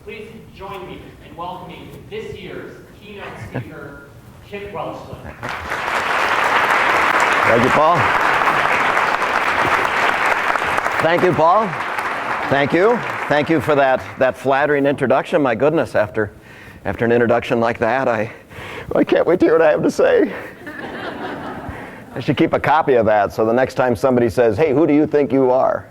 Please join me in welcoming this year's keynote speaker, Kit Welchlin. Thank you, Paul. Thank you, Paul. Thank you. Thank you for that flattering introduction. My goodness, after an introduction like that, I can't wait to hear what I have to say. I should keep a copy of that so the next time somebody says, hey, who do you think you are?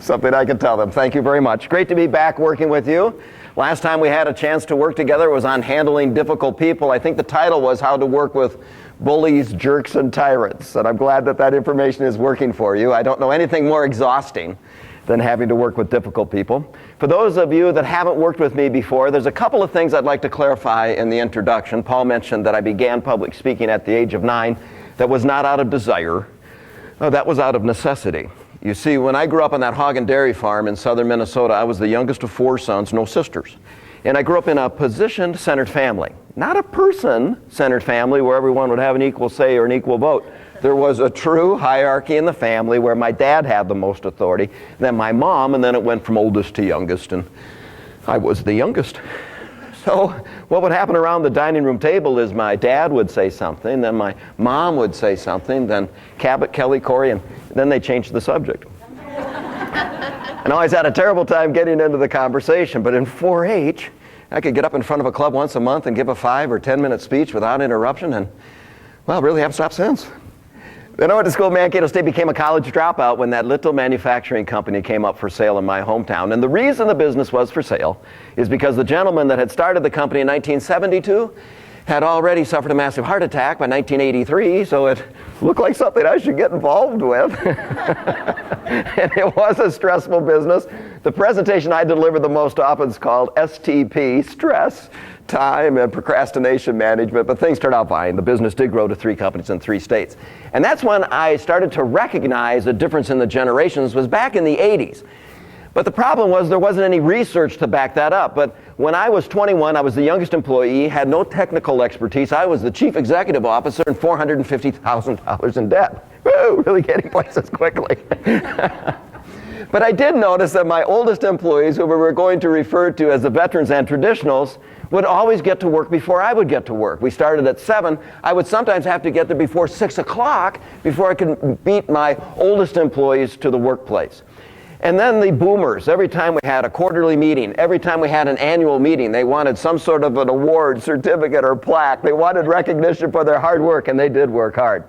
Something I can tell them. Thank you very much. Great to be back working with you. Last time we had a chance to work together was on handling difficult people. I think the title was How to Work with Bullies, Jerks, and Tyrants. And I'm glad that information is working for you. I don't know anything more exhausting than having to work with difficult people. For those of you that haven't worked with me before, there's a couple of things I'd like to clarify in the introduction. Paul mentioned that I began public speaking at the age of 9. That was not out of desire. No, that was out of necessity. You see, when I grew up on that hog and dairy farm in southern Minnesota, I was the youngest of 4 sons, no sisters. And I grew up in a position-centered family, not a person-centered family where everyone would have an equal say or an equal vote. There was a true hierarchy in the family where my dad had the most authority, then my mom, and then it went from oldest to youngest, and I was the youngest. So what would happen around the dining room table is my dad would say something, then my mom would say something, then Cabot, Kelly, Corey, and then they changed the subject. And I always had a terrible time getting into the conversation, but in 4-H, I could get up in front of a club once a month and give a 5 or 10 minute speech without interruption, and, well, really haven't stopped since. Then I went to school at Mankato State, became a college dropout when that little manufacturing company came up for sale in my hometown. And the reason the business was for sale is because the gentleman that had started the company in 1972 had already suffered a massive heart attack by 1983, so it looked like something I should get involved with. And it was a stressful business. The presentation I deliver the most often is called STP, Stress, Time, and Procrastination Management, but things turned out fine. The business did grow to 3 companies in 3 states. And that's when I started to recognize the difference in the generations was back in the 80s. But the problem was there wasn't any research to back that up. But when I was 21, I was the youngest employee, had no technical expertise. I was the chief executive officer and $450,000 in debt. Woo, really getting places quickly. But I did notice that my oldest employees, who we were going to refer to as the veterans and traditionals, would always get to work before I would get to work. We started at 7. I would sometimes have to get there before 6 o'clock before I could beat my oldest employees to the workplace. And then the boomers, every time we had a quarterly meeting, every time we had an annual meeting, they wanted some sort of an award, certificate, or plaque. They wanted recognition for their hard work, and they did work hard.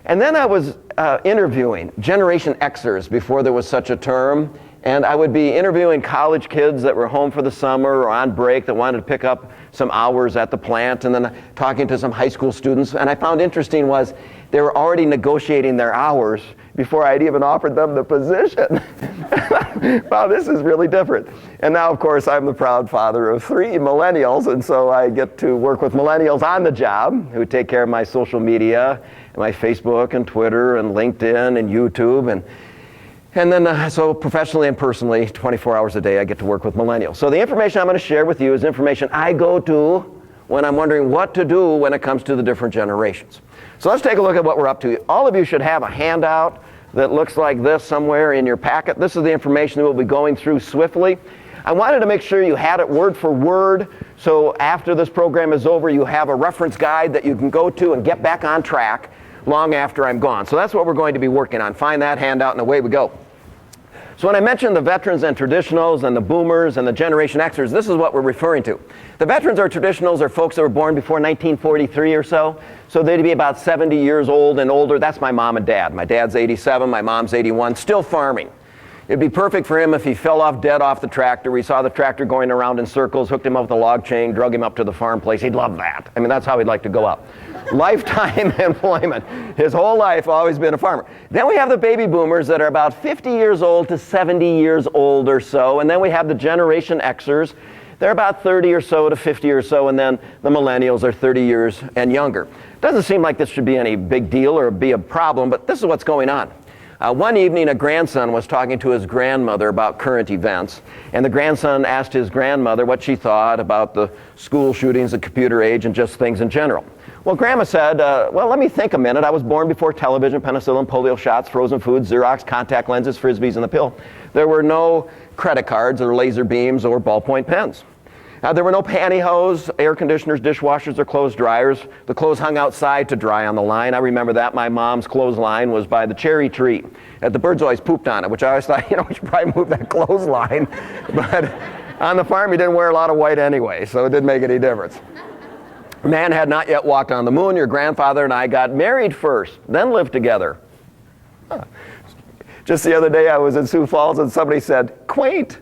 And then I was interviewing Generation Xers before there was such a term, and I would be interviewing college kids that were home for the summer or on break that wanted to pick up some hours at the plant, and then talking to some high school students. And I found interesting was they were already negotiating their hours before I'd even offered them the position. Wow, this is really different. And now, of course, I'm the proud father of 3 millennials, and so I get to work with millennials on the job who take care of my social media, and my Facebook and Twitter and LinkedIn and YouTube. And then, so professionally and personally, 24 hours a day, I get to work with millennials. So the information I'm going to share with you is information I go to when I'm wondering what to do when it comes to the different generations. So let's take a look at what we're up to. All of you should have a handout that looks like this somewhere in your packet. This is the information that we'll be going through swiftly. I wanted to make sure you had it word for word, so after this program is over, you have a reference guide that you can go to and get back on track long after I'm gone. So that's what we're going to be working on. Find that handout and away we go. So when I mentioned the veterans and traditionals and the boomers and the Generation Xers, this is what we're referring to. The veterans or traditionals are folks that were born before 1943 or so. So they'd be about 70 years old and older. That's my mom and dad. My dad's 87, my mom's 81, still farming. It'd be perfect for him if he fell off dead off the tractor. We saw the tractor going around in circles, hooked him up with a log chain, drug him up to the farm place. He'd love that. I mean, that's how he'd like to go out. Lifetime employment. His whole life always been a farmer. Then we have the baby boomers that are about 50 years old to 70 years old or so. And then we have the Generation Xers. They're about 30 or so to 50 or so. And then the millennials are 30 years and younger. Doesn't seem like this should be any big deal or be a problem, but this is what's going on. One evening, a grandson was talking to his grandmother about current events, and the grandson asked his grandmother what she thought about the school shootings, the computer age, and just things in general. Well, Grandma said, well, let me think a minute. I was born before television, penicillin, polio shots, frozen foods, Xerox, contact lenses, Frisbees, and the pill. There were no credit cards or laser beams or ballpoint pens. There were no pantyhose, air conditioners, dishwashers, or clothes dryers. The clothes hung outside to dry on the line. I remember that. My mom's clothesline was by the cherry tree. The birds always pooped on it, which I always thought, we should probably move that clothesline. But on the farm, you didn't wear a lot of white anyway, so it didn't make any difference. Man had not yet walked on the moon. Your grandfather and I got married first, then lived together. Huh. Just the other day, I was in Sioux Falls, and somebody said, quaint.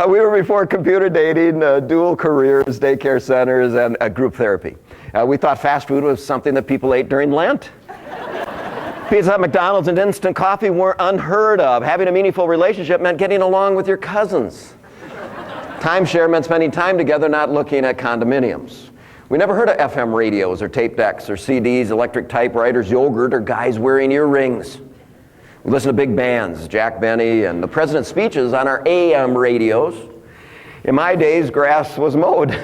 We were before computer dating, dual careers, daycare centers, and group therapy. We thought fast food was something that people ate during Lent. Pizza Hut, McDonald's, and instant coffee were unheard of. Having a meaningful relationship meant getting along with your cousins. Timeshare meant spending time together, not looking at condominiums. We never heard of FM radios or tape decks or CDs, electric typewriters, yogurt, or guys wearing earrings. We listened to big bands, Jack Benny, and the president's speeches on our AM radios. In my days, grass was mowed.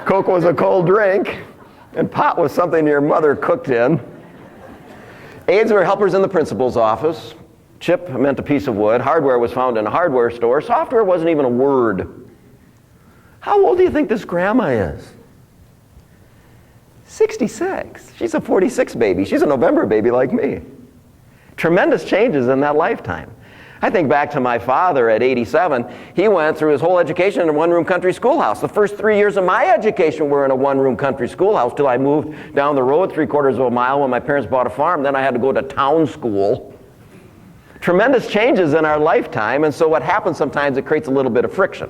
Coke was a cold drink, and pot was something your mother cooked in. Aides were helpers in the principal's office. Chip meant a piece of wood. Hardware was found in a hardware store. Software wasn't even a word. How old do you think this grandma is? 66. She's a 46 baby. She's a November baby like me. Tremendous changes in that lifetime. I think back to my father at 87. He went through his whole education in a one-room country schoolhouse. The first 3 years of my education were in a one-room country schoolhouse till I moved down the road 3/4 of a mile when my parents bought a farm. Then I had to go to town school. Tremendous changes in our lifetime, and so what happens sometimes, it creates a little bit of friction.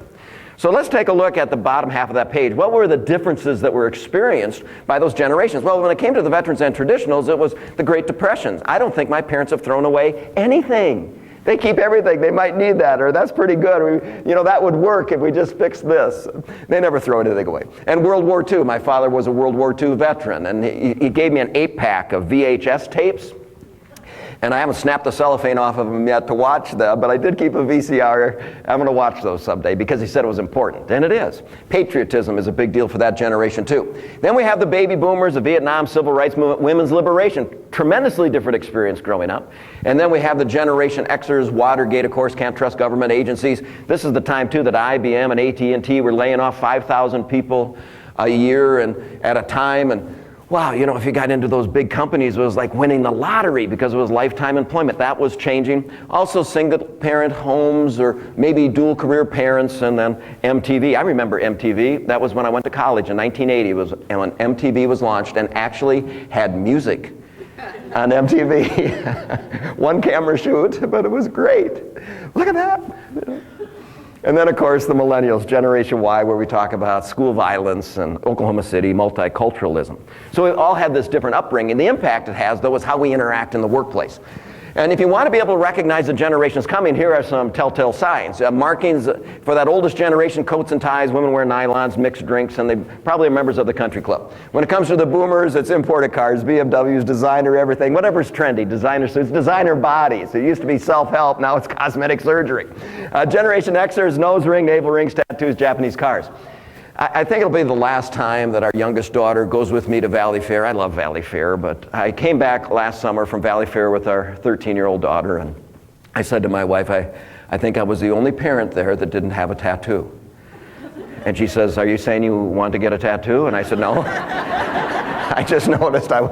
So let's take a look at the bottom half of that page. What were the differences that were experienced by those generations? Well, when it came to the veterans and traditionals, it was the Great Depression. I don't think my parents have thrown away anything. They keep everything. They might need that, or that's pretty good. That would work if we just fixed this. They never throw anything away. And World War II. My father was a World War II veteran, and he gave me an 8-pack of VHS tapes. And I haven't snapped the cellophane off of them yet to watch them, but I did keep a VCR. I'm going to watch those someday because he said it was important, and it is. Patriotism is a big deal for that generation too. Then we have the baby boomers, the Vietnam Civil Rights Movement, women's liberation. Tremendously different experience growing up. And then we have the Generation Xers, Watergate, of course, can't trust government agencies. This is the time too that IBM and AT&T were laying off 5,000 people a year and at a time. And wow, if you got into those big companies, it was like winning the lottery because it was lifetime employment. That was changing. Also single-parent homes or maybe dual-career parents, and then MTV. I remember MTV. That was when I went to college in 1980. It was when MTV was launched and actually had music on MTV. One camera shoot, but it was great. Look at that. And then, of course, the Millennials, Generation Y, where we talk about school violence and Oklahoma City, multiculturalism. So we all had this different upbringing. The impact it has, though, is how we interact in the workplace. And if you want to be able to recognize the generations coming, here are some telltale signs. Markings for that oldest generation: coats and ties, women wear nylons, mixed drinks, and they probably are members of the country club. When it comes to the boomers, it's imported cars, BMWs, designer, everything, whatever's trendy, designer suits, designer bodies. It used to be self-help, now it's cosmetic surgery. Generation Xers, nose ring, navel rings, tattoos, Japanese cars. I think it'll be the last time that our youngest daughter goes with me to Valley Fair. I love Valley Fair, but I came back last summer from Valley Fair with our 13-year-old daughter, and I said to my wife, I think I was the only parent there that didn't have a tattoo. And she says, are you saying you want to get a tattoo? And I said, no. I just noticed I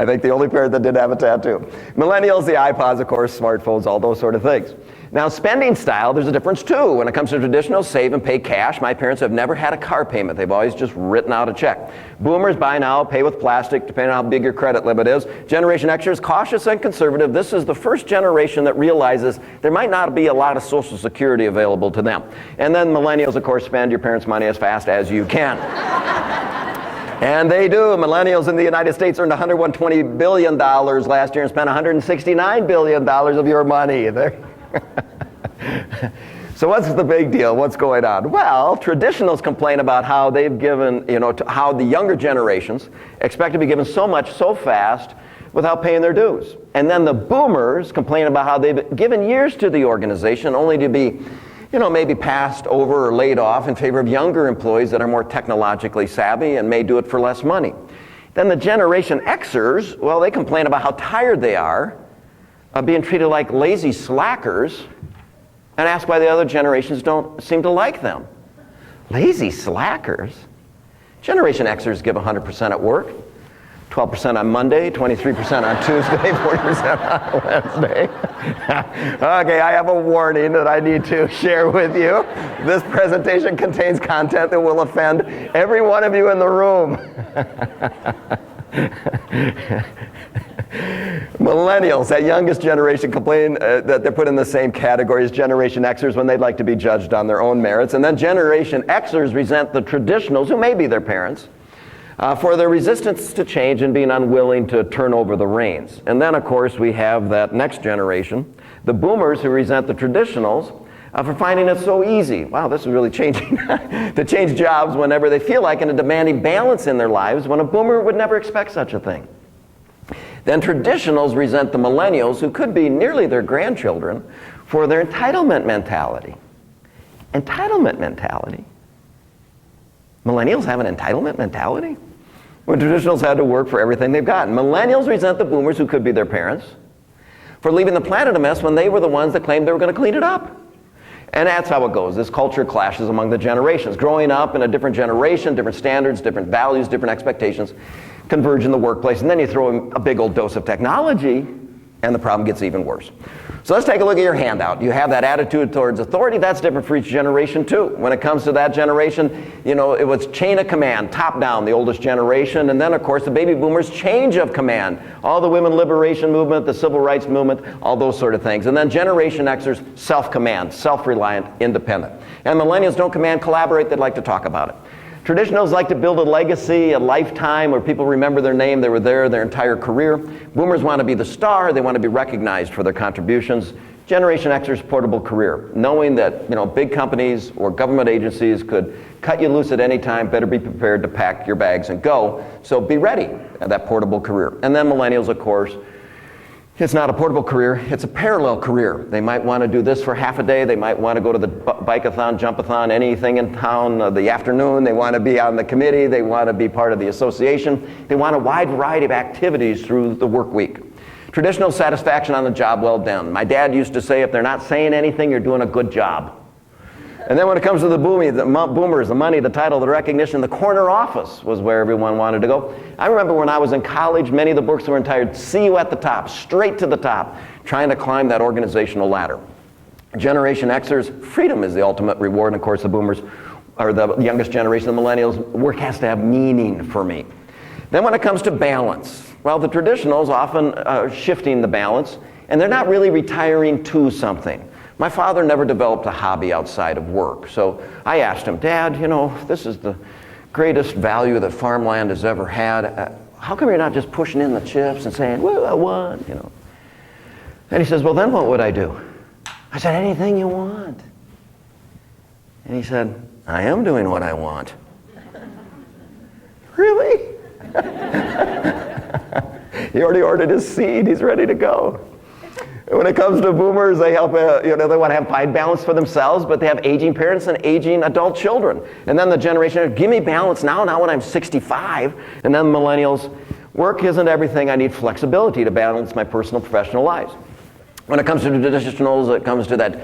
think, the only parent that didn't have a tattoo. Millennials, the iPods, of course, smartphones, all those sort of things. Now, spending style, there's a difference too. When it comes to traditional save and pay cash, my parents have never had a car payment. They've always just written out a check. Boomers buy now, pay with plastic, depending on how big your credit limit is. Generation Xers, cautious and conservative. This is the first generation that realizes there might not be a lot of Social Security available to them. And then millennials, of course, spend your parents' money as fast as you can. And they do. Millennials in the United States earned $120 billion last year and spent $169 billion of your money. So what's the big deal? What's going on? Well, traditionals complain about how they've given, how the younger generations expect to be given so much so fast without paying their dues. And then the boomers complain about how they've given years to the organization only to be, maybe passed over or laid off in favor of younger employees that are more technologically savvy and may do it for less money. Then the Generation Xers, well, they complain about how tired they are being treated like lazy slackers and ask why the other generations don't seem to like them. Lazy slackers? Generation Xers give 100% at work, 12% on Monday, 23% on Tuesday, 40% on Wednesday. Okay, I have a warning that I need to share with you. This presentation contains content that will offend every one of you in the room. Millennials, that youngest generation, complain that they're put in the same category as Generation Xers when they'd like to be judged on their own merits. And then Generation Xers resent the traditionals, who may be their parents, for their resistance to change and being unwilling to turn over the reins. And then, of course, we have that next generation, the boomers, who resent the traditionals for finding it so easy. Wow, this is really changing. To change jobs whenever they feel like, and a demanding balance in their lives when a boomer would never expect such a thing. Then traditionals resent the millennials, who could be nearly their grandchildren, for their entitlement mentality. Entitlement mentality? Millennials have an entitlement mentality? When traditionals had to work for everything they've gotten. Millennials resent the boomers, who could be their parents, for leaving the planet a mess when they were the ones that claimed they were going to clean it up. And that's how it goes. This culture clashes among the generations. Growing up in a different generation, different standards, different values, different expectations converge in the workplace, and then you throw in a big old dose of technology, and the problem gets even worse. So let's take a look at your handout. You have that attitude towards authority. That's different for each generation too. When it comes to that generation, you know, it was chain of command, top down, the oldest generation, and then of course the baby boomers, change of command. All the women liberation movement, the civil rights movement, all those sort of things. And then Generation Xers, self-command, self-reliant, independent. And millennials don't command, collaborate, they'd like to talk about it. Traditionals like to build a legacy, a lifetime where people remember their name, they were there their entire career. Boomers want to be the star, they want to be recognized for their contributions. Generation Xers, portable career, knowing that, you know, big companies or government agencies could cut you loose at any time, better be prepared to pack your bags and go. So be ready at that portable career. And then millennials, of course, it's not a portable career, it's a parallel career. They might want to do this for half a day, they might want to go to the bike-a-thon, jump-a-thon, anything in town, the afternoon, they want to be on the committee, they want to be part of the association, they want a wide variety of activities through the work week. Traditional satisfaction on the job well done. My dad used to say, if they're not saying anything, you're doing a good job. And then when it comes to the boomers, the money, the title, the recognition, the corner office was where everyone wanted to go. I remember when I was in college, many of the books were entitled, See You at the Top, straight to the top, trying to climb that organizational ladder. Generation Xers, freedom is the ultimate reward, and of course the boomers, or the youngest generation, the millennials, work has to have meaning for me. Then when it comes to balance, well, the traditionals often shifting the balance, and they're not really retiring to something. My father never developed a hobby outside of work, so I asked him, Dad, you know, this is the greatest value that farmland has ever had. How come you're not just pushing in the chips and saying, well, I won, you know? And he says, well, then what would I do? I said, anything you want. And he said, I am doing what I want. Really? He already ordered his seed, he's ready to go. When it comes to boomers, they help, they want to have fine balance for themselves, but they have aging parents and aging adult children. And then the generation, give me balance now, not when I'm 65. And then millennials, work isn't everything, I need flexibility to balance my personal, professional lives. When it comes to traditionals, it comes to that,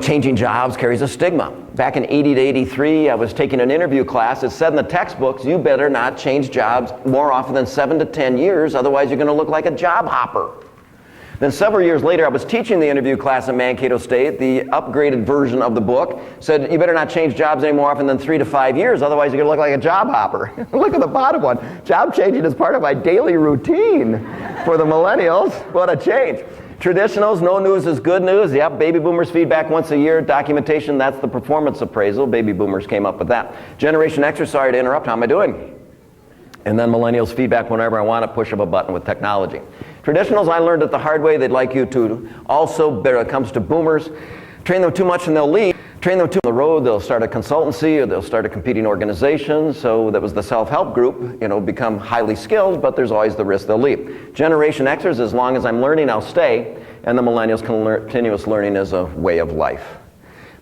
changing jobs carries a stigma. Back in 80 to 83, I was taking an interview class. It said in the textbooks, you better not change jobs more often than 7 to 10 years, otherwise you're going to look like a job hopper. Then several years later, I was teaching the interview class at Mankato State. The upgraded version of the book said, you better not change jobs any more often than 3 to 5 years, otherwise you're going to look like a job hopper. Look at the bottom one. Job changing is part of my daily routine. For the millennials, what a change. Traditionals, no news is good news. Yep, baby boomers feedback once a year. Documentation, that's the performance appraisal. Baby boomers came up with that. Generation Xers, sorry to interrupt, how am I doing? And then millennials feedback whenever I want to push of a button with technology. Traditionals, I learned it the hard way. They'd like you to also, when it comes to boomers, train them too much and they'll leave. Train them too on the road, they'll start a consultancy or they'll start a competing organization. So that was the self-help group, become highly skilled, but there's always the risk they'll leave. Generation Xers, as long as I'm learning, I'll stay. And the millennials, continuous learning is a way of life.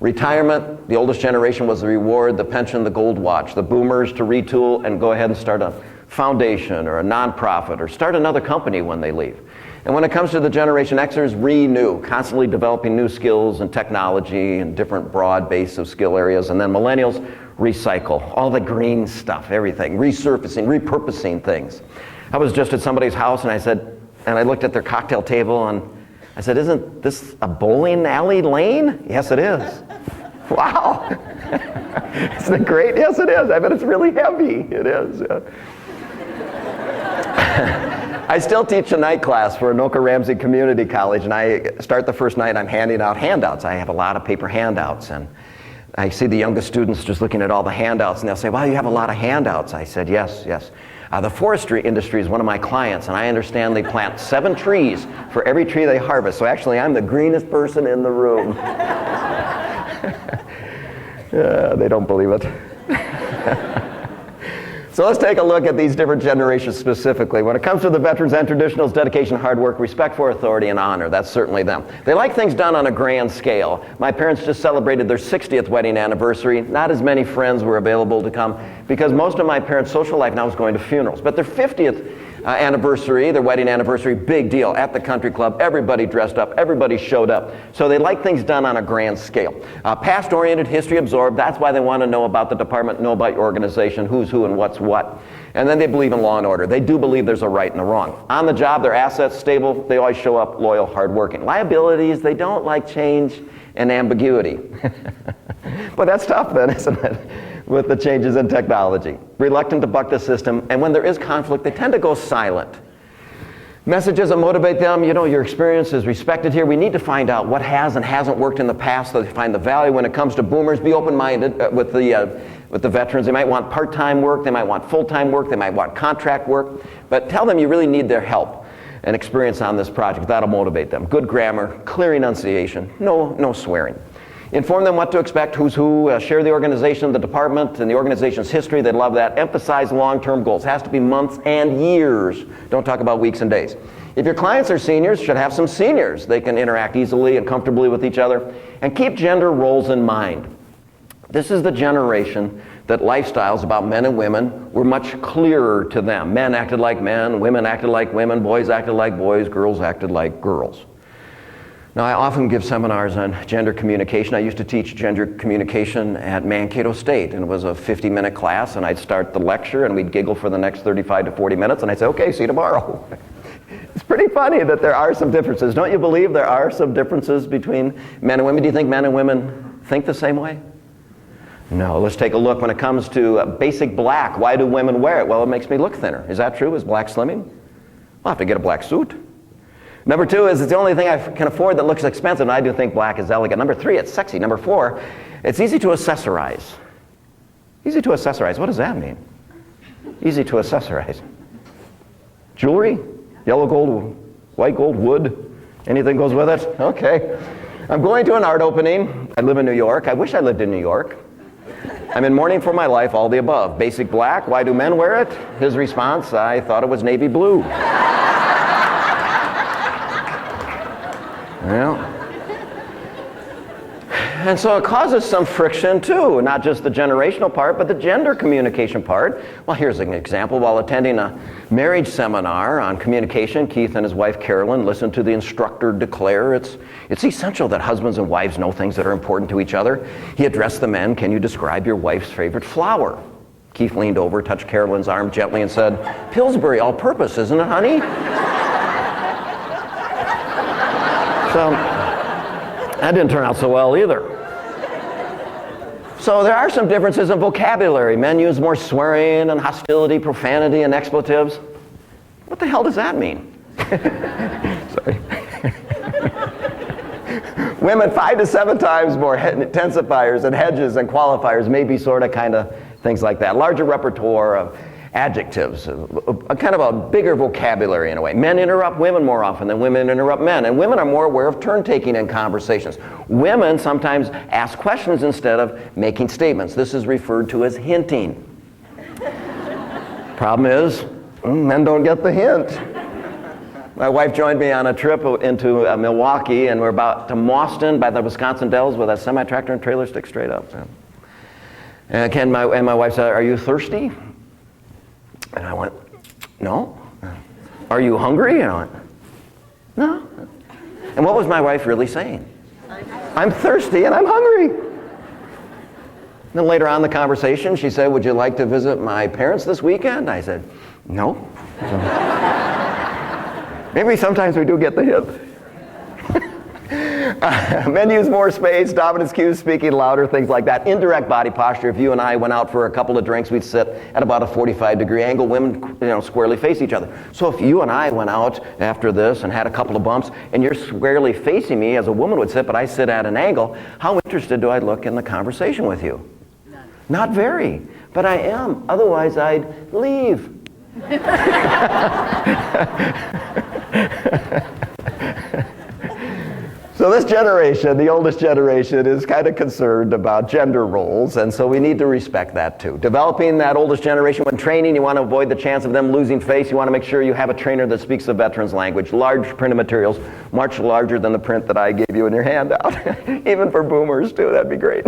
Retirement, the oldest generation was the reward, the pension, the gold watch. The boomers to retool and go ahead and start a foundation or a nonprofit or start another company when they leave. And when it comes to the Generation Xers, renew, constantly developing new skills and technology and different broad base of skill areas. And then Millennials, recycle, all the green stuff, everything, resurfacing, repurposing things. I was just at somebody's house and I looked at their cocktail table and I said, isn't this a bowling alley lane? Yes, it is. Wow. Isn't it great? Yes, it is. I bet it's really heavy. It is. Yeah. I still teach a night class for Anoka Ramsey Community College, and I start the first night, I'm handing out handouts. I have a lot of paper handouts, and I see the youngest students just looking at all the handouts, and they'll say, wow, you have a lot of handouts. I said, yes. The forestry industry is one of my clients, and I understand they plant 7 trees for every tree they harvest. So actually, I'm the greenest person in the room. They don't believe it. So let's take a look at these different generations specifically. When it comes to the veterans and traditionals, dedication, hard work, respect for authority, and honor, that's certainly them. They like things done on a grand scale. My parents just celebrated their 60th wedding anniversary. Not as many friends were available to come because most of my parents' social life now is going to funerals. But their 50th anniversary, their wedding anniversary, big deal at the country club. Everybody dressed up, everybody showed up. So they like things done on a grand scale. Past-oriented, history absorbed. That's why they want to know about the department, know about your organization, who's who and what's what. And then they believe in law and order. They do believe there's a right and a wrong. On the job, their assets stable. They always show up, loyal, hardworking. Liabilities, they don't like change and ambiguity. But that's tough then, isn't it? With the changes in technology. Reluctant to buck the system, and when there is conflict, they tend to go silent. Messages that motivate them, your experience is respected here. We need to find out what has and hasn't worked in the past so they find the value. When it comes to boomers, be open-minded with the veterans. They might want part-time work, they might want full-time work, they might want contract work, but tell them you really need their help and experience on this project. That'll motivate them. Good grammar, clear enunciation, no swearing. Inform them what to expect, who's who, share the organization, the department, and the organization's history. They'd love that. Emphasize long-term goals. Has to be months and years. Don't talk about weeks and days. If your clients are seniors, should have some seniors. They can interact easily and comfortably with each other. And keep gender roles in mind. This is the generation that lifestyles about men and women were much clearer to them. Men acted like men, women acted like women, boys acted like boys, girls acted like girls. Now, I often give seminars on gender communication. I used to teach gender communication at Mankato State, and it was a 50-minute class, and I'd start the lecture, and we'd giggle for the next 35 to 40 minutes, and I'd say, okay, see you tomorrow. It's pretty funny that there are some differences. Don't you believe there are some differences between men and women? Do you think men and women think the same way? No. Let's take a look when it comes to basic black. Why do women wear it? Well, it makes me look thinner. Is that true? Is black slimming? I'll have to get a black suit. Number 2 is it's the only thing I can afford that looks expensive, and I do think black is elegant. Number 3, it's sexy. Number 4, it's easy to accessorize. Easy to accessorize. What does that mean? Easy to accessorize. Jewelry? Yellow gold, white gold, wood? Anything goes with it? Okay. I'm going to an art opening. I live in New York. I wish I lived in New York. I'm in mourning for my life, all the above. Basic black. Why do men wear it? His response, I thought it was navy blue. Well, and so it causes some friction too, not just the generational part, but the gender communication part. Well, here's an example. While attending a marriage seminar on communication, Keith and his wife Carolyn listened to the instructor declare it's essential that husbands and wives know things that are important to each other. He addressed the men, can you describe your wife's favorite flower? Keith leaned over, touched Carolyn's arm gently and said, Pillsbury all-purpose, isn't it, honey? So that didn't turn out so well either. So there are some differences in vocabulary. Men use more swearing and hostility, profanity, and expletives. What the hell does that mean? Sorry. Women 5 to 7 times more intensifiers and hedges and qualifiers, maybe sort of kind of things like that. Larger repertoire of adjectives, a kind of a bigger vocabulary in a way. Men interrupt women more often than women interrupt men, and women are more aware of turn-taking in conversations. Women sometimes ask questions instead of making statements. This is referred to as hinting. Problem is, men don't get the hint. My wife joined me on a trip into Milwaukee, and we're about to Mauston by the Wisconsin Dells with a semi-tractor and trailer stick straight up. And my wife said, are you thirsty? And I went, no. Are you hungry? And I went, No. And what was my wife really saying? I'm thirsty and I'm hungry. Then later on in the conversation, she said, would you like to visit my parents this weekend? I said, no. Maybe sometimes we do get the hint. Men use more space, dominance cues, speaking louder, things like that. Indirect body posture. If you and I went out for a couple of drinks, we'd sit at about a 45-degree angle. Women, squarely face each other. So if you and I went out after this and had a couple of bumps, and you're squarely facing me as a woman would sit, but I sit at an angle, how interested do I look in the conversation with you? None. Not very, but I am. Otherwise, I'd leave. So this generation, the oldest generation, is kind of concerned about gender roles, and so we need to respect that too. Developing that oldest generation, when training, you want to avoid the chance of them losing face. You want to make sure you have a trainer that speaks the veteran's language. Large printed materials, much larger than the print that I gave you in your handout. Even for boomers too, that'd be great.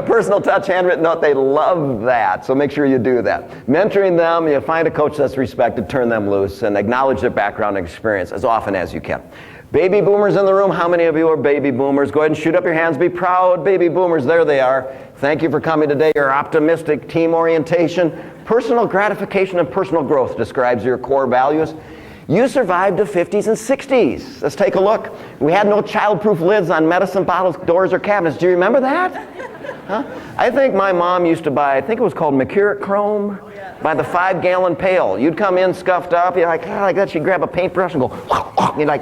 Personal touch, handwritten note, they love that, so make sure you do that. Mentoring them, you find a coach that's respected, turn them loose, and acknowledge their background and experience as often as you can. Baby boomers in the room, how many of you are baby boomers? Go ahead and shoot up your hands, be proud, baby boomers, there they are. Thank you for coming today. Your optimistic team orientation, personal gratification and personal growth describes your core values. You survived the 50s and 60s. Let's take a look. We had no child-proof lids on medicine bottles, doors, or cabinets. Do you remember that? Huh? I think my mom used to buy, I think it was called Mercurochrome, by the 5-gallon pail. You'd come in scuffed up, you're like, like that. She'd grab a paintbrush and go, and you're like,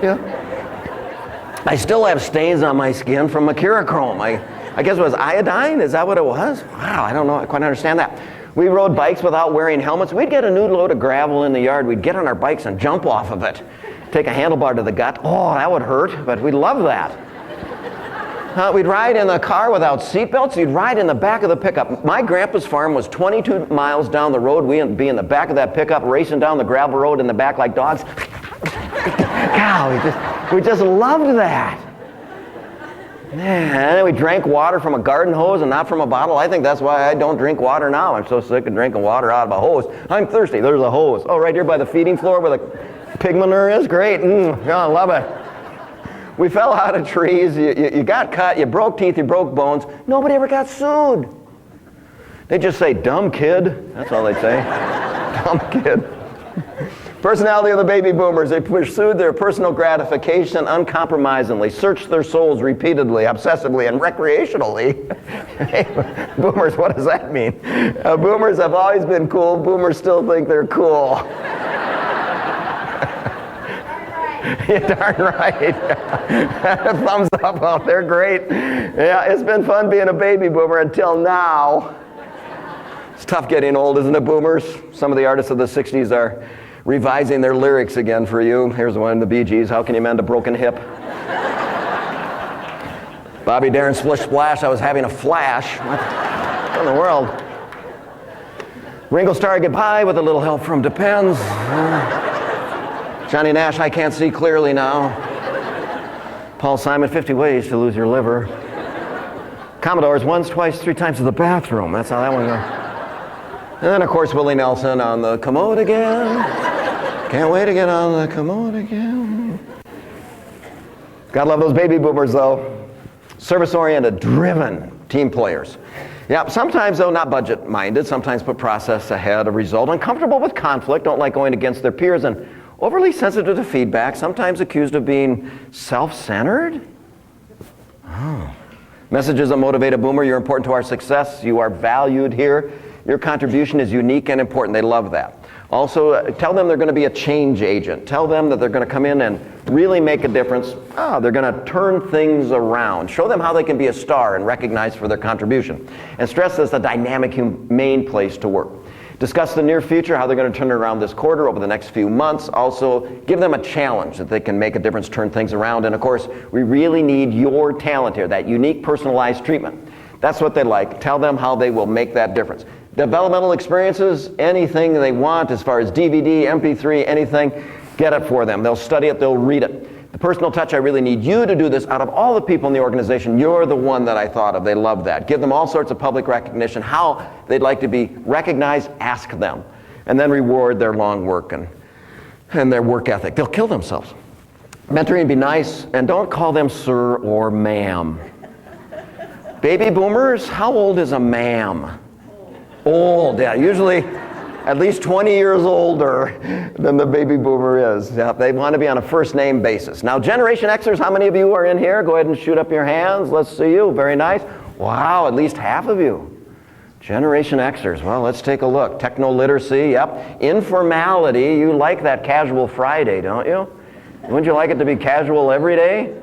yeah. I still have stains on my skin from Mercurochrome. I guess it was iodine? Is that what it was? Wow, I don't know. I quite understand that. We rode bikes without wearing helmets. We'd get a new load of gravel in the yard. We'd get on our bikes and jump off of it. Take a handlebar to the gut. Oh, that would hurt, but we'd love that. We'd ride in the car without seatbelts. You'd ride in the back of the pickup. My grandpa's farm was 22 miles down the road. We'd be in the back of that pickup racing down the gravel road in the back like dogs. God, we just loved that. Man, we drank water from a garden hose and not from a bottle. I think that's why I don't drink water now. I'm so sick of drinking water out of a hose. I'm thirsty. There's a hose. Oh, right here by the feeding floor where the pig manure is? Great. I love it. We fell out of trees. You got cut. You broke teeth. You broke bones. Nobody ever got sued. They just say, dumb kid. That's all they say. Dumb kid. Personality of the baby boomers. They pursued their personal gratification uncompromisingly, searched their souls repeatedly, obsessively, and recreationally. Hey, boomers, what does that mean? Boomers have always been cool. Boomers still think they're cool. You're darn right. Thumbs up. Oh, they're great. Yeah, it's been fun being a baby boomer until now. It's tough getting old, isn't it, boomers? Some of the artists of the 60s are revising their lyrics again for you. Here's one of the Bee Gees. How can you mend a broken hip? Bobby Darin, Splish Splash. I was having a flash. What in the world? Ringo Starr, Goodbye, with a little help from Depends. Johnny Nash, I Can't See Clearly Now. Paul Simon, 50 Ways to Lose Your Liver. Commodores, Once, Twice, Three Times to the Bathroom. That's how that one goes. And then, of course, Willie Nelson on the commode again. Can't wait to get on the commode again. Gotta love those baby boomers, though. Service-oriented, driven team players. Yeah, sometimes, though, not budget-minded. Sometimes put process ahead of result. Uncomfortable with conflict, don't like going against their peers, and overly sensitive to feedback, sometimes accused of being self-centered. Oh. Messages that motivate a boomer: you're important to our success, you are valued here, your contribution is unique and important. They love that. Also, tell them they're going to be a change agent. Tell them that they're going to come in and really make a difference. They're going to turn things around. Show them how they can be a star and recognized for their contribution. And stress this: a dynamic, humane place to work. Discuss the near future, how they're going to turn it around this quarter, over the next few months. Also, give them a challenge that they can make a difference, turn things around. And of course, we really need your talent here, that unique personalized treatment. That's what they like. Tell them how they will make that difference. Developmental experiences, anything they want as far as DVD, MP3, anything, get it for them. They'll study it, they'll read it. The personal touch, I really need you to do this. Out of all the people in the organization, you're the one that I thought of. They love that. Give them all sorts of public recognition. How they'd like to be recognized, ask them. And then reward their long work. And and their work ethic. They'll kill themselves. Mentoring, be nice, and don't call them sir or ma'am. Baby boomers, how old is a ma'am? Old, yeah, usually at least 20 years older than the baby boomer is. Yeah, they want to be on a first name basis. Now, Generation Xers, how many of you are in here? Go ahead and shoot up your hands. Let's see you. Very nice. Wow, at least half of you. Generation Xers, well, let's take a look. Techno-literacy, yep. Informality, you like that casual Friday, don't you? Wouldn't you like it to be casual every day?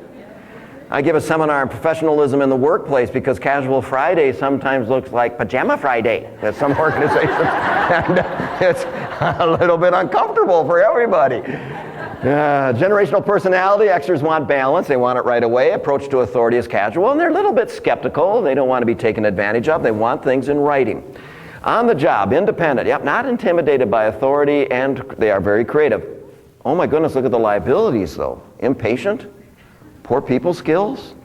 I give a seminar on professionalism in the workplace because Casual Friday sometimes looks like Pajama Friday at some organizations. And it's a little bit uncomfortable for everybody. Generational personality, Xers want balance. They want it right away. Approach to authority is casual, and they're a little bit skeptical. They don't want to be taken advantage of. They want things in writing. On the job, independent. Yep, not intimidated by authority, and they are very creative. Oh my goodness, look at the liabilities though. Impatient. Poor people skills,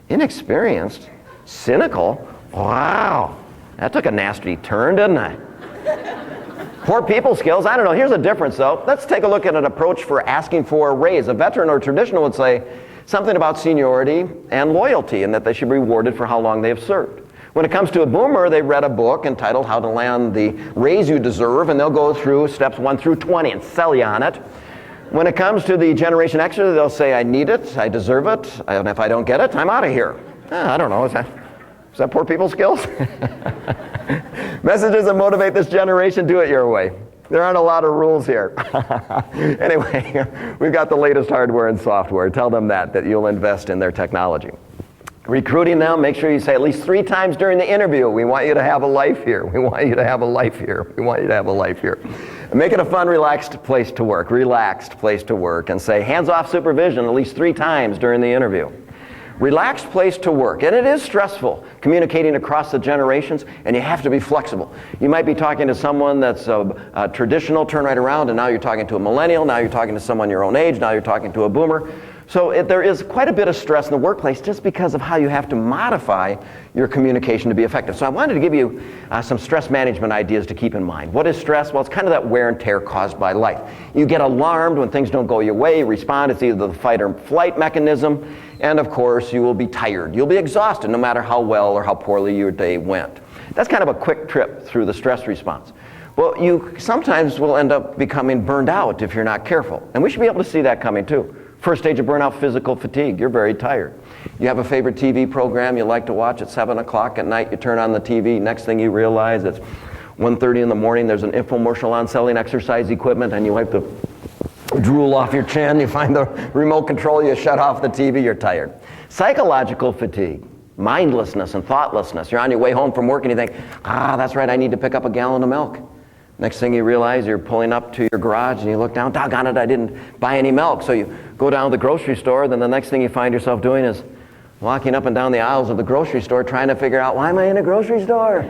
inexperienced, cynical. Wow, that took a nasty turn, didn't it? Poor people skills, I don't know. Here's a difference though. Let's take a look at an approach for asking for a raise. A veteran or traditional would say something about seniority and loyalty and that they should be rewarded for how long they have served. When it comes to a boomer, they read a book entitled How to Land the Raise You Deserve, and they'll go through steps 1 through 20 and sell you on it. When it comes to the Generation Xer, they'll say, I need it, I deserve it, and if I don't get it, I'm out of here. I don't know, is that poor people skills? Messages that motivate this generation, do it your way. There aren't a lot of rules here. Anyway, we've got the latest hardware and software. Tell them that you'll invest in their technology. Recruiting them, make sure you say at least 3 times during the interview, we want you to have a life here. We want you to have a life here. We want you to have a life here. And make it a fun, relaxed place to work. Relaxed place to work. And say hands-off supervision at least 3 times during the interview. Relaxed place to work. And it is stressful communicating across the generations, and you have to be flexible. You might be talking to someone that's traditional, turn right around, and now you're talking to a millennial, now you're talking to someone your own age, now you're talking to a boomer. So there is quite a bit of stress in the workplace just because of how you have to modify your communication to be effective. So I wanted to give you some stress management ideas to keep in mind. What is stress? Well, it's kind of that wear and tear caused by life. You get alarmed when things don't go your way, you respond. It's either the fight or flight mechanism, and of course you will be tired. You'll be exhausted no matter how well or how poorly your day went. That's kind of a quick trip through the stress response. Well, you sometimes will end up becoming burned out if you're not careful, and we should be able to see that coming too. First stage of burnout, physical fatigue. You're very tired. You have a favorite TV program you like to watch at 7 o'clock at night. You turn on the TV. Next thing you realize it's 1:30 in the morning. There's an infomercial on selling exercise equipment, and you wipe the drool off your chin. You find the remote control. You shut off the TV. You're tired. Psychological fatigue. Mindlessness and thoughtlessness. You're on your way home from work and you think, that's right, I need to pick up a gallon of milk. Next thing you realize, you're pulling up to your garage and you look down, doggone it, I didn't buy any milk. So you go down to the grocery store, then the next thing you find yourself doing is walking up and down the aisles of the grocery store trying to figure out, why am I in a grocery store?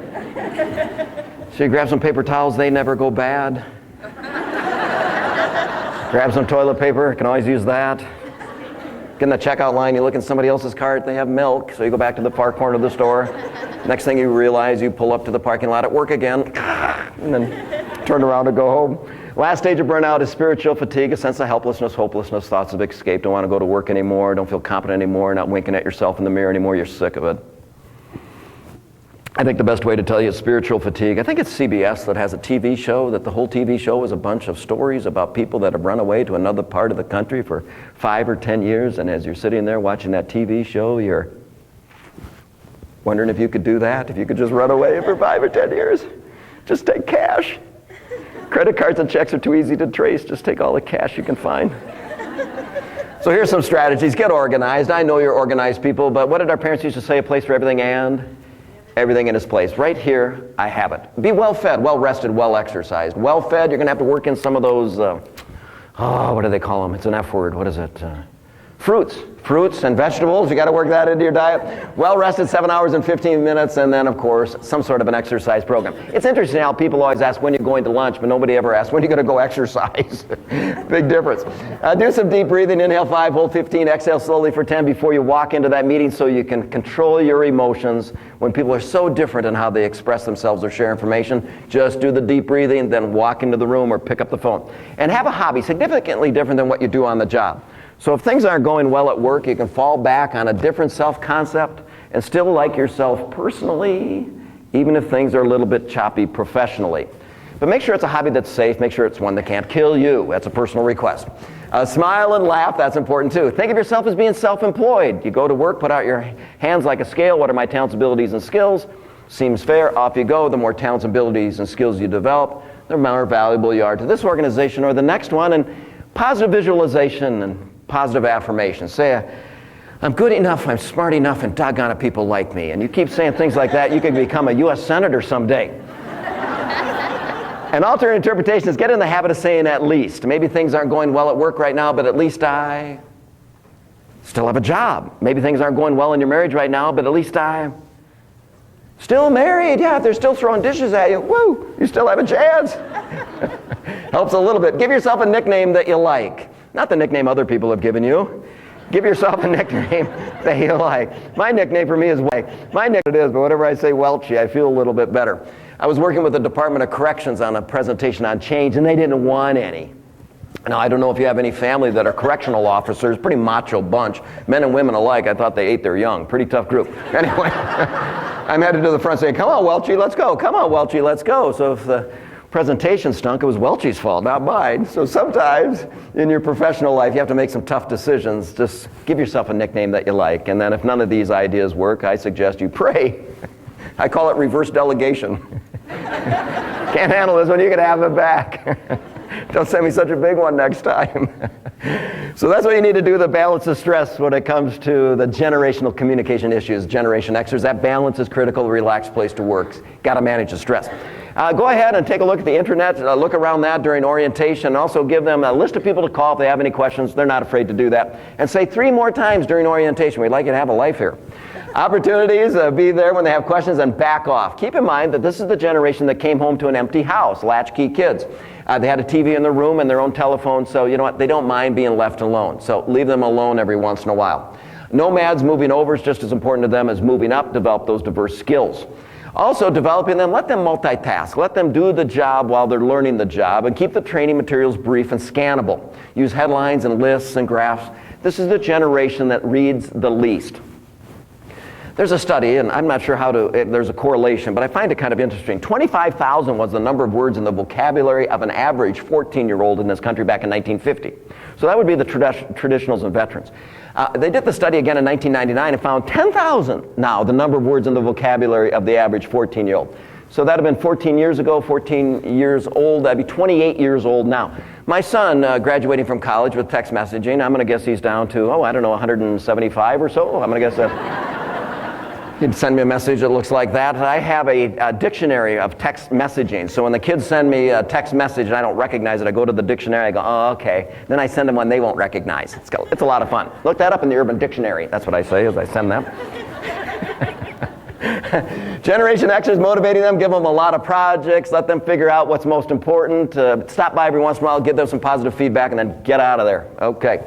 So you grab some paper towels, they never go bad. Grab some toilet paper, can always use that. Get in the checkout line, you look in somebody else's cart, they have milk, so you go back to the far corner of the store. Next thing you realize, you pull up to the parking lot at work again, and then turn around and go home. Last stage of burnout is spiritual fatigue, a sense of helplessness, hopelessness, thoughts of escape, don't want to go to work anymore, don't feel competent anymore, not winking at yourself in the mirror anymore, you're sick of it. I think the best way to tell you is spiritual fatigue. I think it's CBS that has a TV show, that the whole TV show is a bunch of stories about people that have run away to another part of the country for 5 or 10 years, and as you're sitting there watching that TV show, you're wondering if you could do that, if you could just run away for 5 or 10 years. Just take cash. Credit cards and checks are too easy to trace. Just take all the cash you can find. So here's some strategies. Get organized. I know you're organized people, but what did our parents used to say? A place for everything and everything in its place. Right here, I have it. Be well fed, well rested, well exercised. Well fed, you're going to have to work in some of those, what do they call them? It's an F word. What is it? Fruits and vegetables, you got to work that into your diet. Well rested, 7 hours and 15 minutes, and then of course some sort of an exercise program. It's interesting how people always ask when you're going to lunch, but nobody ever asks when you're going to go exercise. Big difference. Do some deep breathing, inhale 5, hold 15, exhale slowly for 10 before you walk into that meeting so you can control your emotions when people are so different in how they express themselves or share information. Just do the deep breathing, then walk into the room or pick up the phone. And have a hobby significantly different than what you do on the job. So if things aren't going well at work, you can fall back on a different self-concept and still like yourself personally, even if things are a little bit choppy professionally. But make sure it's a hobby that's safe. Make sure it's one that can't kill you. That's a personal request. Smile and laugh, that's important too. Think of yourself as being self-employed. You go to work, put out your hands like a scale. What are my talents, abilities, and skills? Seems fair, off you go. The more talents, abilities, and skills you develop, the more valuable you are to this organization or the next one. And positive visualization and positive affirmations. Say, I'm good enough, I'm smart enough, and doggone it, people like me. And you keep saying things like that, you could become a U.S. Senator someday. An alternate interpretation is get in the habit of saying at least. Maybe things aren't going well at work right now, but at least I still have a job. Maybe things aren't going well in your marriage right now, but at least I'm still married. Yeah, if they're still throwing dishes at you, woo, you still have a chance. Helps a little bit. Give yourself a nickname that you like. Not the nickname other people have given you. Give yourself a nickname that you like. My nickname for me is Welch. My nickname it is, but whenever I say Welchy, I feel a little bit better. I was working with the Department of Corrections on a presentation on change, and they didn't want any. Now, I don't know if you have any family that are correctional officers, pretty macho bunch, men and women alike. I thought they ate their young. Pretty tough group. Anyway, I'm headed to the front saying, come on, Welchy, let's go. Come on, Welchy, let's go. So if the presentation stunk, it was Welchy's fault, not mine. So sometimes in your professional life, you have to make some tough decisions. Just give yourself a nickname that you like. And then if none of these ideas work, I suggest you pray. I call it reverse delegation. Can't handle this one, you can have it back. Don't send me such a big one next time. So that's what you need to do to balance the stress when it comes to the generational communication issues, Generation Xers. That balance is critical, a relaxed place to work. Got to manage the stress. Go ahead and take a look at the internet, look around that during orientation. Also give them a list of people to call if they have any questions. They're not afraid to do that. And say 3 more times during orientation, we'd like you to have a life here. Opportunities, be there when they have questions and back off. Keep in mind that this is the generation that came home to an empty house, latchkey kids. They had a TV in their room and their own telephone, so you know what, they don't mind being left alone. So leave them alone every once in a while. Nomads, moving over is just as important to them as moving up. Develop those diverse skills. Also developing them, let them multitask. Let them do the job while they're learning the job, and keep the training materials brief and scannable. Use headlines and lists and graphs. This is the generation that reads the least. There's a study, and I'm not sure there's a correlation, but I find it kind of interesting. 25,000 was the number of words in the vocabulary of an average 14-year-old in this country back in 1950. So that would be the traditionals and veterans. They did the study again in 1999 and found 10,000 now, the number of words in the vocabulary of the average 14-year-old. So that would have been 14 years ago, 14 years old. That'd be 28 years old now. My son, graduating from college with text messaging, I'm going to guess he's down to, 175 or so. I'm going to guess he'd send me a message that looks like that. I have a dictionary of text messaging. So when the kids send me a text message and I don't recognize it, I go to the dictionary, I go, oh, okay. Then I send them one they won't recognize. It's a lot of fun. Look that up in the Urban Dictionary. That's what I say as I send them. Generation X is motivating them, give them a lot of projects, let them figure out what's most important. Stop by every once in a while, give them some positive feedback, and then get out of there. Okay.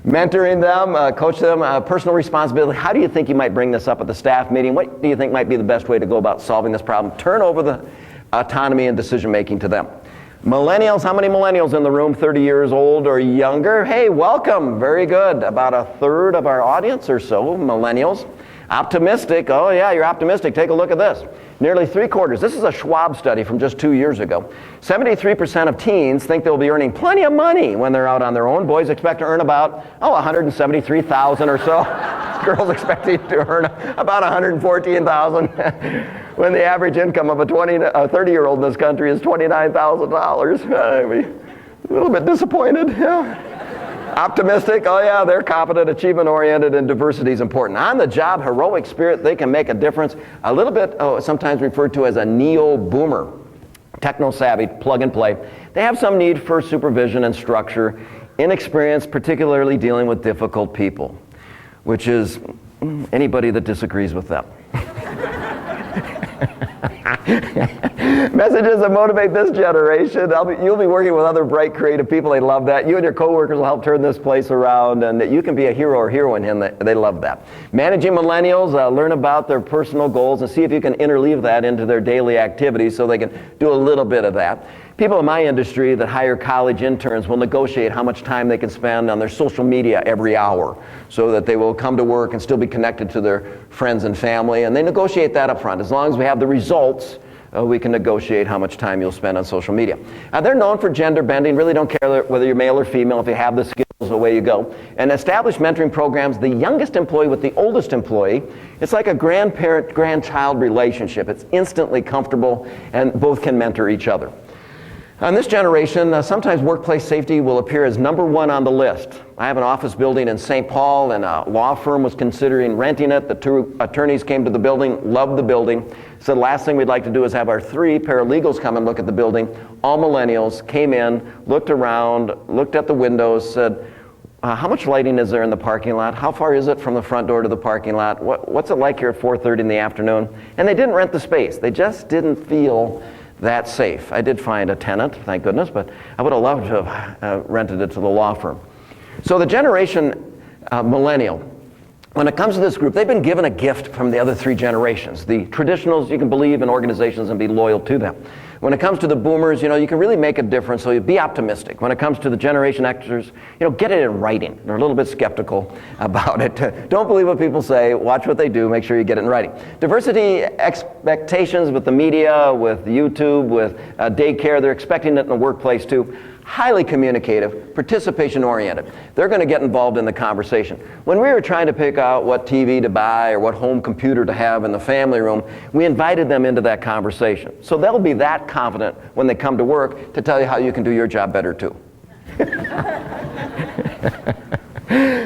Mentoring them, coach them, personal responsibility. How do you think you might bring this up at the staff meeting? What do you think might be the best way to go about solving this problem? Turn over the autonomy and decision making to them. Millennials, how many millennials in the room, 30 years old or younger? Hey, welcome, very good. About a third of our audience or so, millennials. Optimistic, oh yeah, you're optimistic. Take a look at this. Nearly 3/4. This is a Schwab study from just 2 years ago. 73% of teens think they'll be earning plenty of money when they're out on their own. Boys expect to earn about, $173,000 or so. Girls expecting to earn about $114,000 when the average income of a 30-year-old in this country is $29,000. I'd be a little bit disappointed. Yeah. Optimistic, oh yeah, they're competent, achievement-oriented, and diversity is important. On the job, heroic spirit, they can make a difference. A little bit, sometimes referred to as a neo-boomer. Techno-savvy, plug and play. They have some need for supervision and structure inexperienced, particularly dealing with difficult people, which is anybody that disagrees with them. Messages that motivate this generation. You'll be working with other bright, creative people. They love that. You and your coworkers will help turn this place around, and you can be a hero or heroine in that. They love that. Managing millennials, learn about their personal goals and see if you can interleave that into their daily activities so they can do a little bit of that. People in my industry that hire college interns will negotiate how much time they can spend on their social media every hour so that they will come to work and still be connected to their friends and family, and they negotiate that up front. As long as we have the results, we can negotiate how much time you'll spend on social media. They're known for gender bending, really don't care whether you're male or female. If you have the skills, away you go. And establish mentoring programs, the youngest employee with the oldest employee, it's like a grandparent-grandchild relationship. It's instantly comfortable, and both can mentor each other. In this generation, sometimes workplace safety will appear as number one on the list. I have an office building in St. Paul, and a law firm was considering renting it. The two attorneys came to the building, loved the building, said last thing we'd like to do is have our 3 paralegals come and look at the building. All millennials came in, looked around, looked at the windows, said, how much lighting is there in the parking lot? How far is it from the front door to the parking lot? What's it like here at 4:30 in the afternoon? And they didn't rent the space. They just didn't feel that safe. I did find a tenant, thank goodness, but I would have loved to have rented it to the law firm. So the Generation Millennial, when it comes to this group, they've been given a gift from the other 3 generations. The traditionals, you can believe in organizations and be loyal to them. When it comes to the boomers, you can really make a difference, so you be optimistic. When it comes to the Generation Xers, get it in writing. They're a little bit skeptical about it. Don't believe what people say, watch what they do, make sure you get it in writing. Diversity expectations with the media, with YouTube, with daycare, they're expecting it in the workplace too. Highly communicative, participation-oriented. They're going to get involved in the conversation. When we were trying to pick out what TV to buy or what home computer to have in the family room, we invited them into that conversation. So they'll be that confident when they come to work to tell you how you can do your job better too.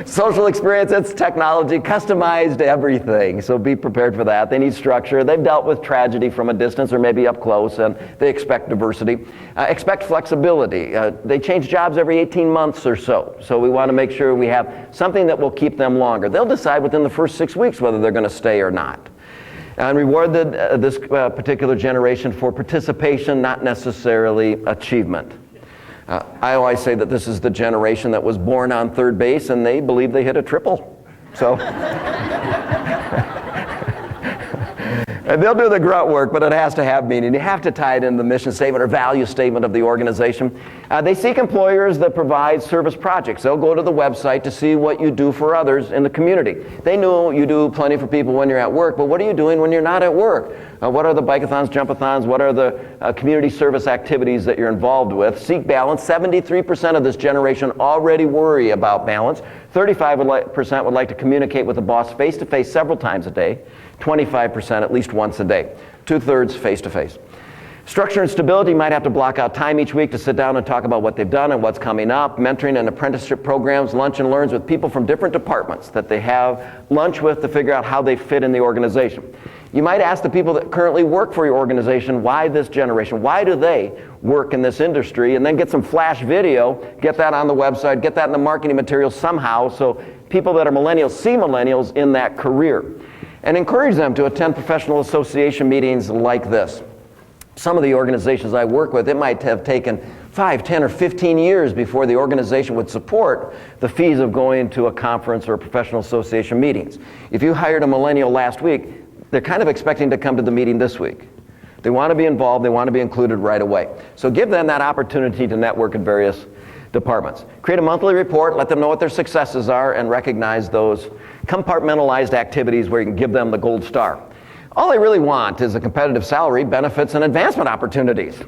Social experience, it's technology, customized everything, so be prepared for that. They need structure. They've dealt with tragedy from a distance or maybe up close, and they expect diversity. Expect flexibility. They change jobs every 18 months or so, so we want to make sure we have something that will keep them longer. They'll decide within the first 6 weeks whether they're going to stay or not. And reward this particular generation for participation, not necessarily achievement. I always say that this is the generation that was born on third base and they believe they hit a triple. So, and they'll do the grunt work, but it has to have meaning. You have to tie it in the mission statement or value statement of the organization. They seek employers that provide service projects. They'll go to the website to see what you do for others in the community. They know you do plenty for people when you're at work, but what are you doing when you're not at work? What are the bike-a-thons, jump-a-thons? What are the community service activities that you're involved with? Seek balance. 73% of this generation already worry about balance. 35% would like to communicate with the boss face-to-face several times a day. 25% at least once a day. 2/3 face-to-face. Structure and stability, might have to block out time each week to sit down and talk about what they've done and what's coming up. Mentoring and apprenticeship programs, lunch and learns with people from different departments that they have lunch with to figure out how they fit in the organization. You might ask the people that currently work for your organization, why this generation? Why do they work in this industry? And then get some flash video, get that on the website, get that in the marketing material somehow so people that are millennials see millennials in that career. And encourage them to attend professional association meetings like this. Some of the organizations I work with, it might have taken 5, 10, or 15 years before the organization would support the fees of going to a conference or professional association meetings. If you hired a millennial last week, they're kind of expecting to come to the meeting this week. They want to be involved, they want to be included right away. So give them that opportunity to network in various departments. Create a monthly report, let them know what their successes are, and recognize those compartmentalized activities where you can give them the gold star. All they really want is a competitive salary, benefits, and advancement opportunities.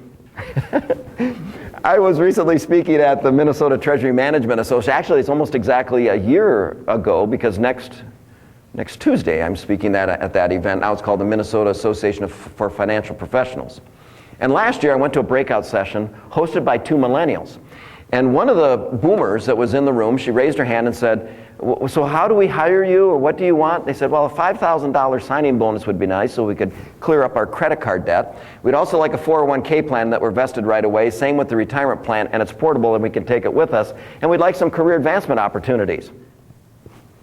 I was recently speaking at the Minnesota Treasury Management Association. Actually, it's almost exactly a year ago because next Tuesday I'm speaking at that event. Now it's called the Minnesota Association for Financial Professionals. And last year I went to a breakout session hosted by 2 millennials. And one of the boomers that was in the room, she raised her hand and said, so how do we hire you, or what do you want? They said, well, a $5,000 signing bonus would be nice so we could clear up our credit card debt. We'd also like a 401k plan that we're vested right away, same with the retirement plan, and it's portable and we can take it with us. And we'd like some career advancement opportunities.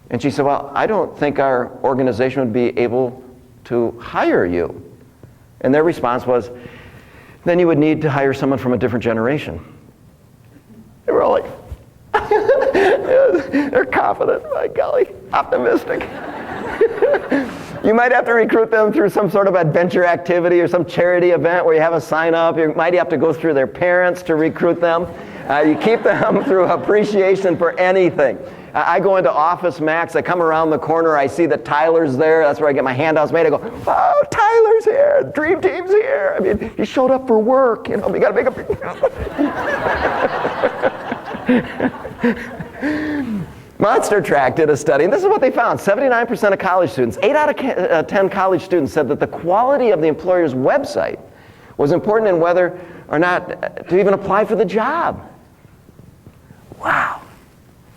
And she said, well, I don't think our organization would be able to hire you. And their response was, then you would need to hire someone from a different generation. They were all like, they're confident, my golly, optimistic. You might have to recruit them through some sort of adventure activity or some charity event where you have a sign up. You might have to go through their parents to recruit them. You keep them through appreciation for anything. I go into Office Max, I come around the corner, I see that Tyler's there, that's where I get my handouts made. I go, oh, Tyler's here, Dream Team's here. I mean, he showed up for work, you know, we gotta make a big... Monster Track did a study, and this is what they found. 79% of college students, 8 out of 10 college students said that the quality of the employer's website was important in whether or not to even apply for the job. Wow.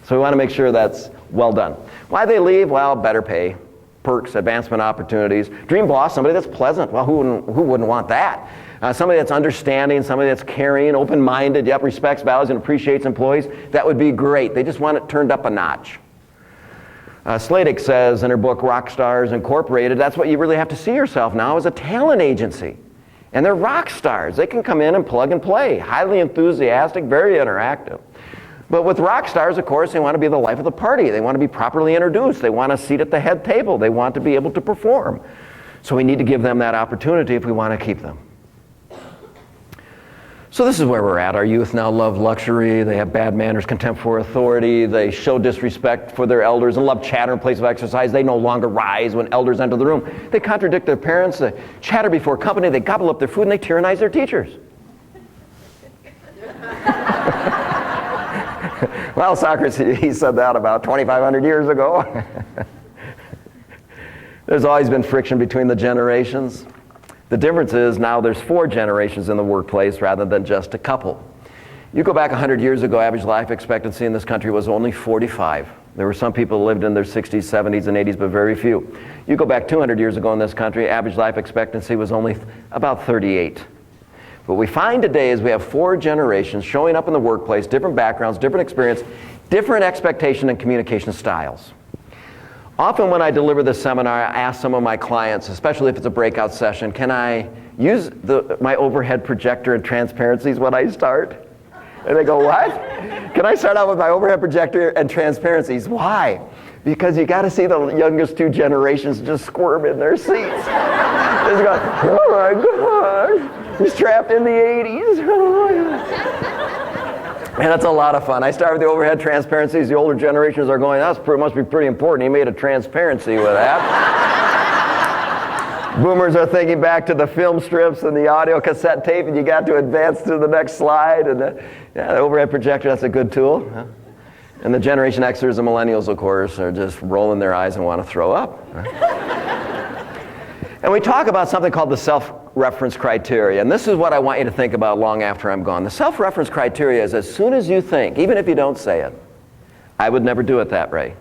So we want to make sure that's well done. Why they leave? Well, better pay, perks, advancement opportunities. Dream boss, somebody that's pleasant. Well, who wouldn't want that? Somebody that's understanding, somebody that's caring, open-minded, yep, respects, values, and appreciates employees. That would be great. They just want it turned up a notch. Sladek says in her book, Rock Stars Incorporated, that's what you really have to see yourself now as a talent agency. And they're rock stars. They can come in and plug and play. Highly enthusiastic, very interactive. But with rock stars, of course, they want to be the life of the party. They want to be properly introduced. They want a seat at the head table. They want to be able to perform. So we need to give them that opportunity if we want to keep them. So this is where we're at. Our youth now love luxury. They have bad manners, contempt for authority. They show disrespect for their elders and love chatter in place of exercise. They no longer rise when elders enter the room. They contradict their parents. They chatter before company. They gobble up their food, and they tyrannize their teachers. Well, Socrates, he said that about 2,500 years ago. There's always been friction between the generations. The difference is now there's 4 generations in the workplace rather than just a couple. You go back 100 years ago, average life expectancy in this country was only 45. There were some people who lived in their 60s, 70s, and 80s, but very few. You go back 200 years ago in this country, average life expectancy was only about 38. What we find today is we have 4 generations showing up in the workplace, different backgrounds, different experience, different expectation and communication styles. Often when I deliver this seminar, I ask some of my clients, especially if it's a breakout session, can I use my overhead projector and transparencies when I start? And they go, what? Can I start out with my overhead projector and transparencies? Why? Because you got to see the youngest 2 generations just squirm in their seats. They're going, oh my God. He's trapped in the 80s. And it's a lot of fun. I start with the overhead transparencies. The older generations are going, that must be pretty important. He made a transparency with that. Boomers are thinking back to the film strips and the audio cassette tape, and you got to advance to the next slide. And the overhead projector, that's a good tool. Huh? And the Generation Xers and Millennials, of course, are just rolling their eyes and want to throw up. And we talk about something called the self-reference criteria. And this is what I want you to think about long after I'm gone. The self-reference criteria is as soon as you think, even if you don't say it, I would never do it that way.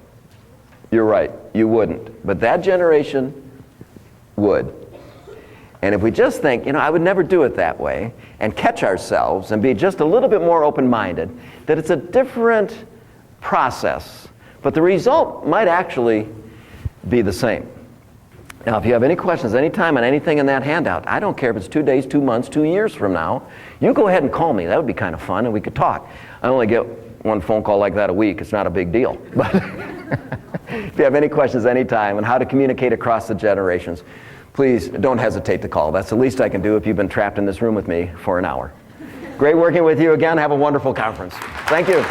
You're right, you wouldn't. But that generation would. And if we just think, I would never do it that way, and catch ourselves and be just a little bit more open-minded, that it's a different process. But the result might actually be the same. Now, if you have any questions anytime on anything in that handout, I don't care if it's 2 days, 2 months, 2 years from now, you go ahead and call me. That would be kind of fun, and we could talk. I only get 1 phone call like that a week. It's not a big deal. But if you have any questions anytime on how to communicate across the generations, please don't hesitate to call. That's the least I can do if you've been trapped in this room with me for an hour. Great working with you again. Have a wonderful conference. Thank you.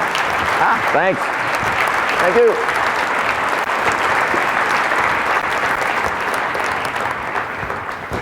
Thanks. Thank you.